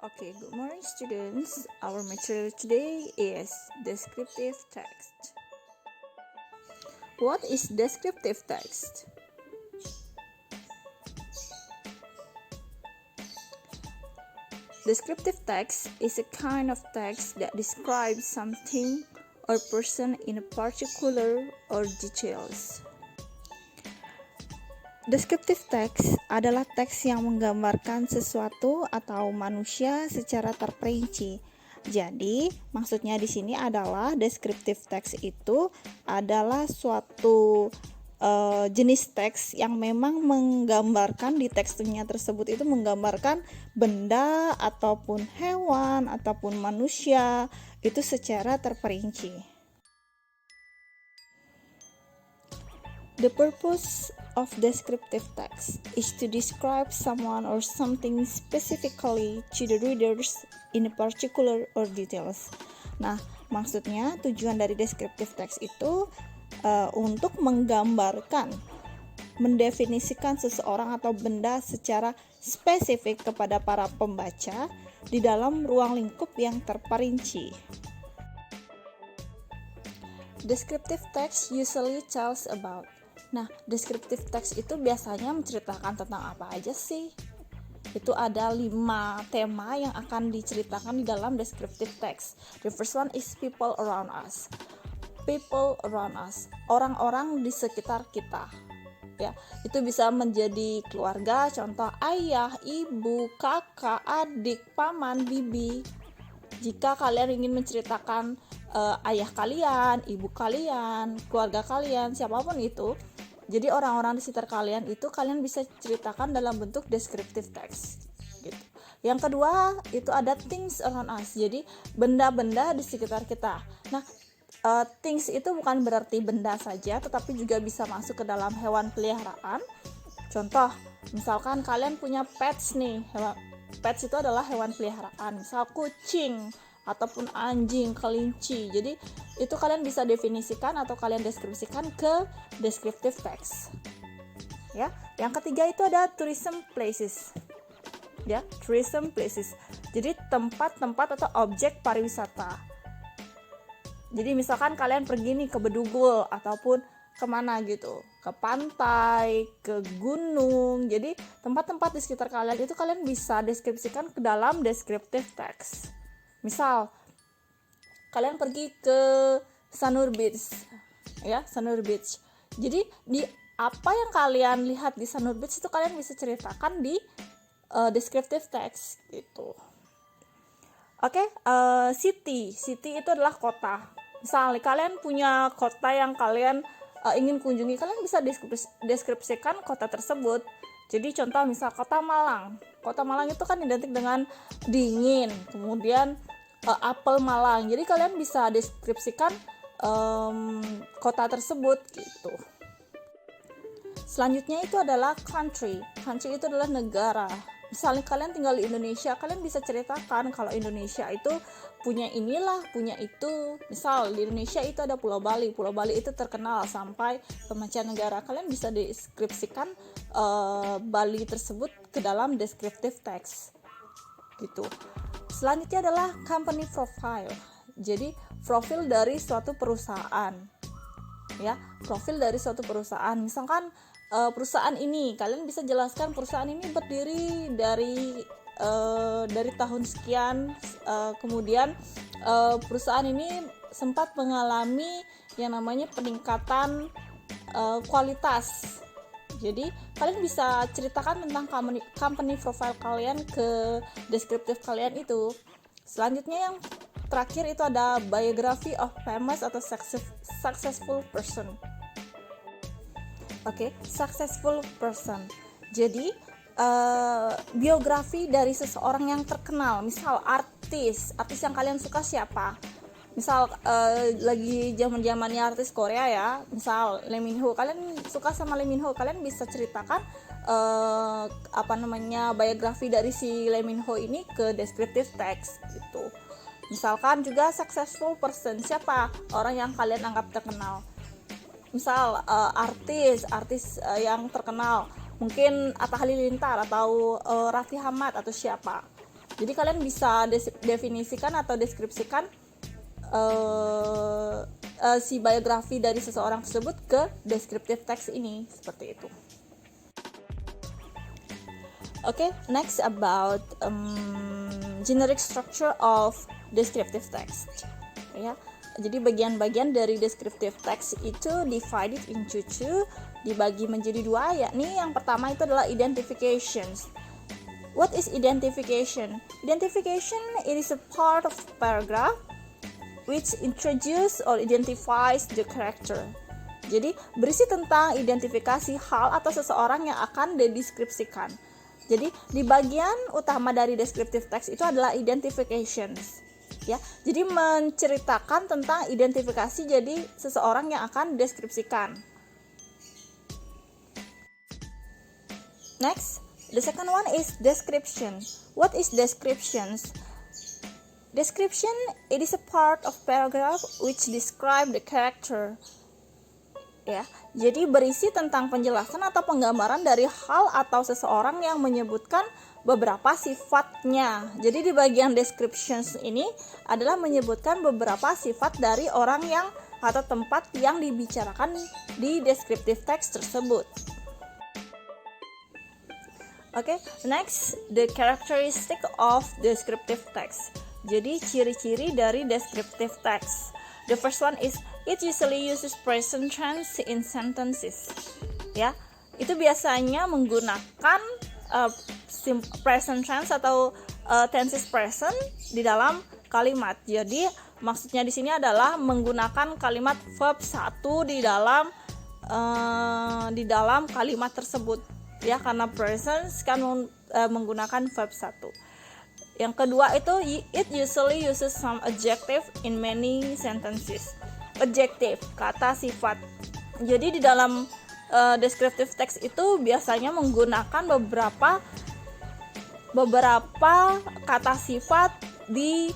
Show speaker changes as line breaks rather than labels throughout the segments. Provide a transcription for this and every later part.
Okay, good morning, students. Our material today is descriptive text. What is descriptive text? Descriptive text is a kind of text that describes something or person in a particular or details. Descriptive text adalah teks yang menggambarkan sesuatu atau manusia secara terperinci. Jadi, maksudnya di sini adalah descriptive text itu adalah suatu jenis teks yang memang menggambarkan di teksnya tersebut itu menggambarkan benda ataupun hewan ataupun manusia itu secara terperinci. The purpose of descriptive text is to describe someone or something specifically to the readers in a particular or details. Nah, maksudnya tujuan dari descriptive text itu untuk menggambarkan, mendefinisikan seseorang atau benda secara spesifik kepada para pembaca di dalam ruang lingkup yang terperinci. Descriptive text usually tells about. Nah, descriptive text itu biasanya menceritakan tentang apa aja sih? Itu ada 5 tema yang akan diceritakan di dalam descriptive text. The first one is people around us. People around us, orang-orang di sekitar kita. Ya, itu bisa menjadi keluarga, contoh ayah, ibu, kakak, adik, paman, bibi. Jika kalian ingin menceritakan ayah kalian, ibu kalian, keluarga kalian, siapapun itu, jadi orang-orang di sekitar kalian itu kalian bisa ceritakan dalam bentuk descriptive text gitu. Yang kedua itu ada things around us, jadi benda-benda di sekitar kita. Nah, things itu bukan berarti benda saja, tetapi juga bisa masuk ke dalam hewan peliharaan. Contoh, misalkan kalian punya pets nih, pets itu adalah hewan peliharaan, misal kucing ataupun anjing, kelinci. Jadi itu kalian bisa definisikan atau kalian deskripsikan ke descriptive text. Ya, yang ketiga itu ada tourism places. Ya, tourism places. Jadi tempat-tempat atau objek pariwisata. Jadi misalkan kalian pergi nih ke Bedugul ataupun kemana gitu, ke pantai, ke gunung. Jadi tempat-tempat di sekitar kalian itu kalian bisa deskripsikan ke dalam descriptive text. Misal kalian pergi ke Sanur Beach, ya, Sanur Beach. Jadi di apa yang kalian lihat di Sanur Beach itu kalian bisa ceritakan di descriptive text gitu. Oke, city itu adalah kota. Misalnya kalian punya kota yang kalian ingin kunjungi, kalian bisa deskripsikan kota tersebut. Jadi contoh misal kota Malang. Kota Malang itu kan identik dengan dingin, kemudian apel Malang. Jadi kalian bisa deskripsikan kota tersebut gitu. Selanjutnya itu adalah country. Country itu adalah negara. Misalnya kalian tinggal di Indonesia, kalian bisa ceritakan kalau Indonesia itu punya inilah, punya itu. Misal di Indonesia itu ada Pulau Bali. Pulau Bali itu terkenal sampai ke mancanegara. Kalian bisa deskripsikan Bali tersebut ke dalam descriptive text gitu. Selanjutnya adalah company profile. Jadi profil dari suatu perusahaan. Ya, profil dari suatu perusahaan. Misalkan perusahaan ini, kalian bisa jelaskan perusahaan ini berdiri dari tahun sekian, kemudian perusahaan ini sempat mengalami yang namanya peningkatan kualitas. Jadi kalian bisa ceritakan tentang company profile kalian ke descriptive kalian itu. Selanjutnya yang terakhir itu ada biography of famous atau successful person. Oke, successful person. Jadi biografi dari seseorang yang terkenal. Misal artis yang kalian suka siapa? Misal lagi zaman-zamannya artis Korea ya, misal Lee Min Ho, kalian suka sama Lee Min Ho, kalian bisa ceritakan biografi dari si Lee Min Ho ini ke descriptive text gitu. Misalkan juga successful person, siapa orang yang kalian anggap terkenal. Misal artis yang terkenal, mungkin Atta Halilintar atau Raffi Ahmad atau siapa. Jadi kalian bisa definisikan atau deskripsikan si biografi dari seseorang tersebut ke descriptive text ini, seperti itu. Okay, next about generic structure of descriptive text. Ya, jadi bagian-bagian dari descriptive text itu divided into two, dibagi menjadi dua, yakni yang pertama itu adalah identifications. What is identification? Identification, it is a part of paragraph which introduce or identifies the character. Jadi berisi tentang identifikasi hal atau seseorang yang akan dideskripsikan. Jadi di bagian utama dari descriptive text itu adalah identifications, ya. Jadi menceritakan tentang identifikasi jadi seseorang yang akan deskripsikan. Next, the second one is description. What is descriptions? Description, it is a part of paragraph which describe the character. Ya, jadi berisi tentang penjelasan atau penggambaran dari hal atau seseorang yang menyebutkan beberapa sifatnya. Jadi di bagian descriptions ini adalah menyebutkan beberapa sifat dari orang yang atau tempat yang dibicarakan di descriptive text tersebut. Okay, next, the characteristic of descriptive text. Jadi ciri-ciri dari descriptive text. The first one is it usually uses present tense in sentences. Ya, itu biasanya menggunakan present tense atau tenses present di dalam kalimat. Jadi maksudnya di sini adalah menggunakan kalimat verb 1 di dalam kalimat tersebut. Ya, karena present kan menggunakan verb 1. Yang kedua itu it usually uses some adjective in many sentences. Adjective, kata sifat. Jadi di dalam descriptive text itu biasanya menggunakan beberapa kata sifat di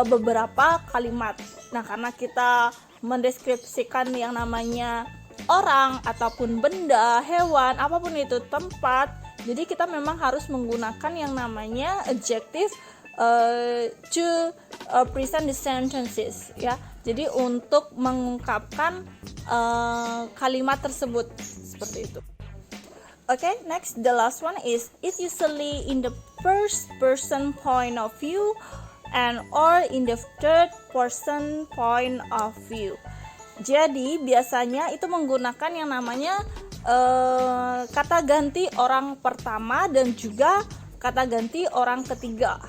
beberapa kalimat. Nah, karena kita mendeskripsikan yang namanya orang ataupun benda, hewan, apapun itu, tempat, jadi kita memang harus menggunakan yang namanya adjective to present the sentences, ya. Jadi untuk mengungkapkan kalimat tersebut, seperti itu. Okay, next, the last one is it usually in the first person point of view and or in the third person point of view. Jadi biasanya itu menggunakan yang namanya kata ganti orang pertama dan juga kata ganti orang ketiga,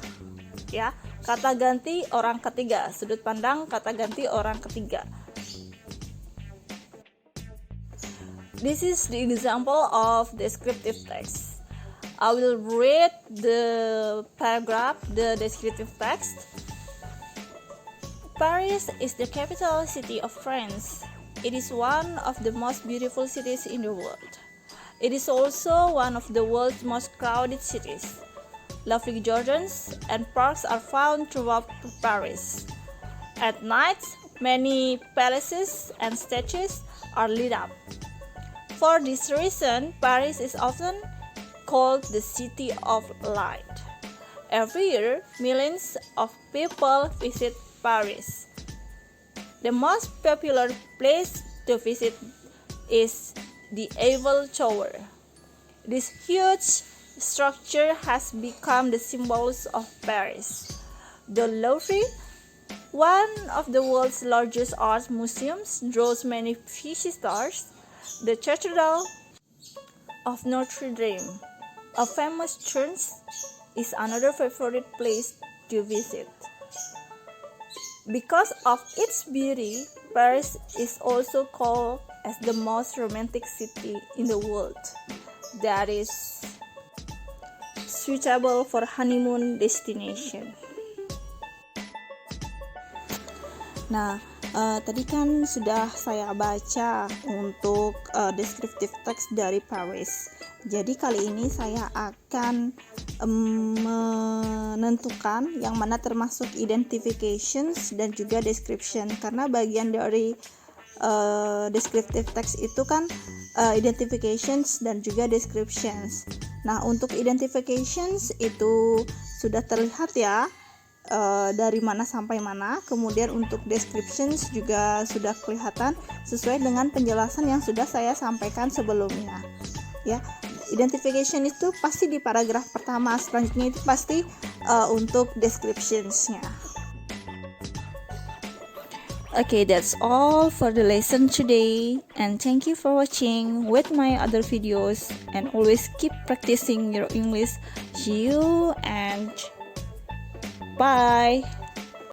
ya. Kata ganti orang ketiga, sudut pandang kata ganti orang ketiga. This is the example of descriptive text. I will read the paragraph, the descriptive text. Paris is the capital city of France. It is one of the most beautiful cities in the world. It is also one of the world's most crowded cities. Lovely gardens and parks are found throughout Paris. At night, many palaces and statues are lit up. For this reason, Paris is often called the City of Light. Every year, millions of people visit Paris. The most popular place to visit is the Eiffel Tower. This huge structure has become the symbols of Paris. The Louvre, one of the world's largest art museums, draws many visitors. The Cathedral of Notre Dame, a famous church, is another favorite place to visit. Because of its beauty, Paris is also called as the most romantic city in the world. That is suitable for honeymoon destination. Nah, tadi kan sudah saya baca untuk descriptive text dari Paris. Jadi kali ini saya akan menentukan yang mana termasuk identifications dan juga description, karena bagian dari descriptive text itu kan identifications dan juga descriptions. Nah, untuk identifications itu sudah terlihat ya dari mana sampai mana. Kemudian untuk descriptions juga sudah kelihatan sesuai dengan penjelasan yang sudah saya sampaikan sebelumnya ya. Identification itu pasti di paragraf pertama, selanjutnya itu pasti untuk descriptionsnya. Okay, that's all for the lesson today, and thank you for watching with my other videos, and always keep practicing your English. See you and bye.